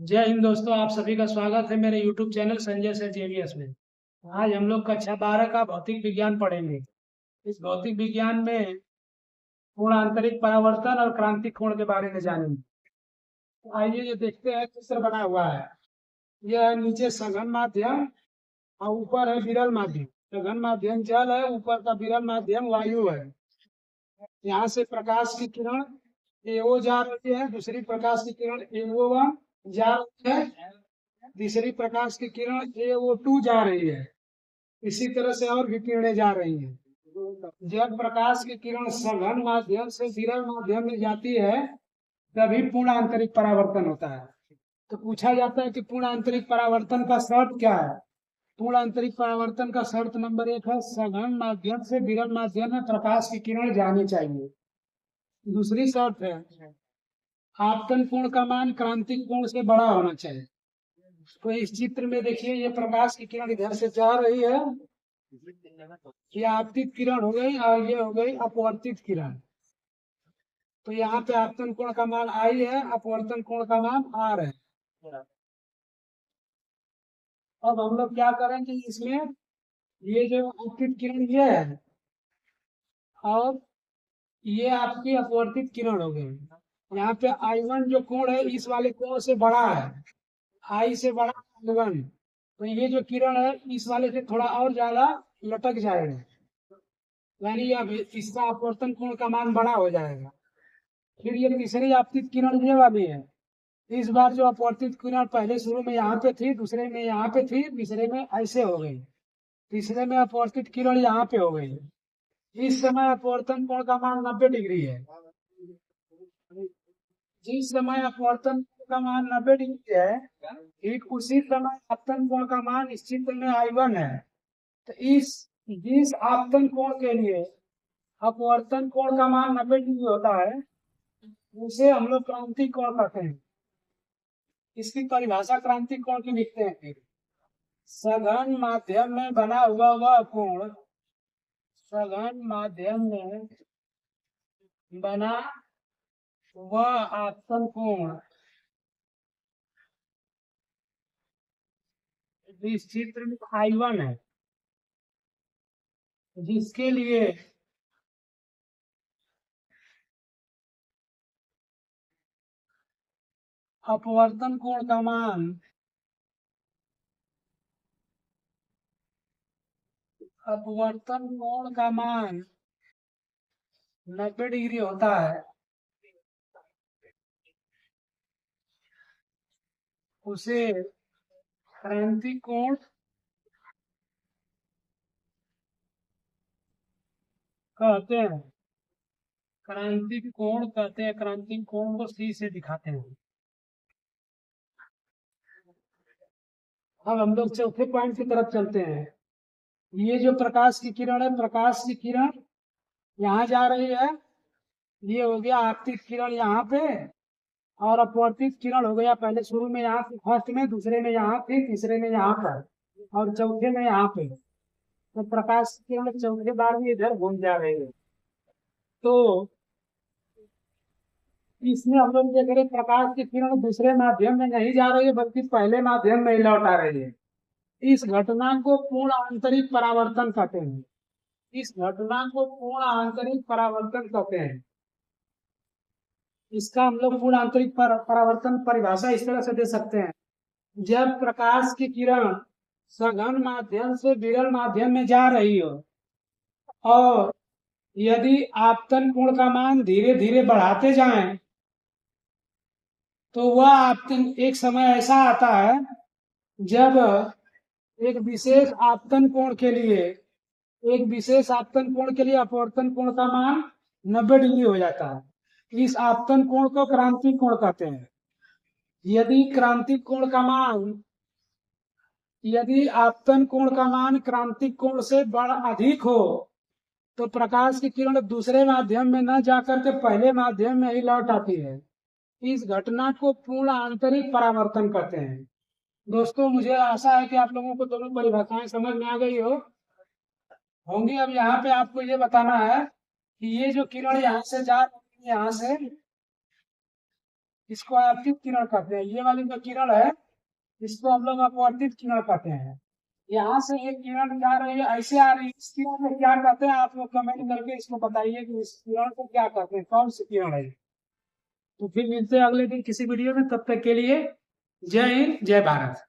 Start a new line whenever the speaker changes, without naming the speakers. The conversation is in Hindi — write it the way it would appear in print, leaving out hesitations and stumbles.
जय हिंद दोस्तों, आप सभी का स्वागत है मेरे YouTube channel Sanjay sir JVS में। आज हम लोग कक्षा 12 का भौतिक विज्ञान पढ़ेंगे। इस भौतिक विज्ञान में पूर्ण आंतरिक परावर्तन और क्रांतिक कोण के बारे में जानेंगे। तो आइए ये देखते हैं, चित्र बना हुआ है। यह है नीचे सघन माध्यम और ऊपर है विरल माध्यम। सघन माध्यम जल है, ऊपर का विरल माध्यम वायु है। यहाँ से प्रकाश की किरण एओ जा रही है, दूसरी प्रकाश की किरण एओ1 जा रही है, तीसरी प्रकाश की किरण एओ2 जा रही है। इसी तरह से और भी किरणें जा रही हैं। जब प्रकाश की किरण सघन माध्यम से विरल माध्यम में जाती है तभी पूर्ण आंतरिक परावर्तन होता है। तो पूछा जाता है कि पूर्ण आंतरिक परावर्तन का शर्त क्या है। पूर्ण आंतरिक परावर्तन का शर्त नंबर 1 है, सघन माध्यम से विरल माध्यम में प्रकाश की किरण जानी चाहिए। दूसरी शर्त है, आपतन कोण का मान क्रांतिक कोण से बड़ा होना चाहिए। तो इस चित्र में देखिए, ये प्रकाश की किरण इधर से जा रही है, ये आपतित किरण हो गई और ये हो गई अपवर्तित किरण। तो यहाँ पे आपतन कोण का मान आई है, अपवर्तन कोण का मान आर है। अब हम लोग क्या करेंगे, इसमें ये जो आपतित किरण ये है और ये आपकी अपवर्तित किरण हो गई। यहाँ पे I1 जो कोण है इस वाले कोण से बड़ा है, आई से बड़ा I1। तो ये जो किरण है इस वाले से थोड़ा और ज्यादा लटक जाएगा, यानी अब इसका अपवर्तन कोण का मान बड़ा हो जाएगा। फिर ये तीसरी आपतित किरण ये वाली है। इस बार जो अपवर्तित किरण पहले शुरू में यहाँ पे थी, दूसरे में यहाँ पे थी, तीसरे में ऐसे हो गई, तीसरे में अपवर्तित किरण यहाँ पे हो गई। इस समय अपवर्तन कोण का मान 90 डिग्री है। जिस समय अपवर्तन कोण का मान 90 डिग्री है, ठीक उसी समय आपतन कोण का मान इस चित्र में I1 है। तो जिस आपतन कोण के लिए अपवर्तन कोण का मान 90 डिग्री होता है उसे हम लोग क्रांतिक कोण कहते हैं। इसकी परिभाषा क्रांतिक कोण की लिखते हैं। फिर सघन माध्यम में बना हुआ वह कोण, सघन माध्यम में बना वह आपतन कोण इस चित्र में I1 है, जिसके लिए अपवर्तन कोण का मान अपवर्तन कोण का मान 90 डिग्री होता है, उसे क्रांतिक कोण कहते हैं। क्रांतिक कोण कहते हैं, क्रांतिक कोण को C से दिखाते हैं। अब हम लोग चौथे पॉइंट की तरफ चलते हैं। ये जो प्रकाश की किरण है, प्रकाश की किरण यहाँ जा रही है, ये हो गया आपतित किरण यहाँ पे, और अपवर्तित किरण हो गया पहले शुरू में यहाँ फर्स्ट में, दूसरे में यहाँ, फिर तीसरे में यहाँ पर, और चौथे में यहाँ पे। तो प्रकाश की किरण चौथे बार में इधर घूम जा रही है। तो इसमें हम लोग देख रहे, प्रकाश की किरण दूसरे माध्यम में नहीं जा रही है बल्कि पहले माध्यम में ही लौट आ रही है। इस घटना को पूर्ण आंतरिक परावर्तन कहते हैं। इस घटना को पूर्ण आंतरिक परावर्तन कहते हैं। इसका हम लोग पूर्ण आंतरिक परावर्तन परिभाषा इस तरह से दे सकते हैं, जब प्रकाश की किरण सघन माध्यम से विरल माध्यम में जा रही हो और यदि आपतन कोण का मान धीरे धीरे बढ़ाते जाएं तो वह आपतन एक समय ऐसा आता है जब एक विशेष आपतन कोण के लिए अपवर्तन कोण का मान 90 डिग्री हो जाता है। इस आपतन कोण को क्रांतिक कोण कहते हैं। यदि आपतन कोण का मान क्रांतिक कोण से बड़ा अधिक हो तो प्रकाश की किरण दूसरे माध्यम में न जाकर के पहले माध्यम में ही लौट आती है। इस घटना को पूर्ण आंतरिक परावर्तन कहते हैं। दोस्तों, मुझे आशा है कि आप लोगों को दोनों परिभाषाएं समझ में आ गई होंगी। अब यहाँ पे आपको ये बताना है कि ये जो किरण यहाँ से जा रही है, यहाँ से इसको आपतित किरण कहते हैं। ये वाली जो किरण है इसको हम लोग अपवर्तित किरण कहते हैं। यहाँ से ये किरण जा रही है, ऐसे आ रही है, इस किरण को क्या कहते हैं आप लोग कमेंट करके इसको बताइए कि इस किरण को क्या कहते हैं, कौन सी किरण है। तो फिर मिलते हैं अगले दिन किसी वीडियो में, तब तक के लिए जय हिंद जय भारत।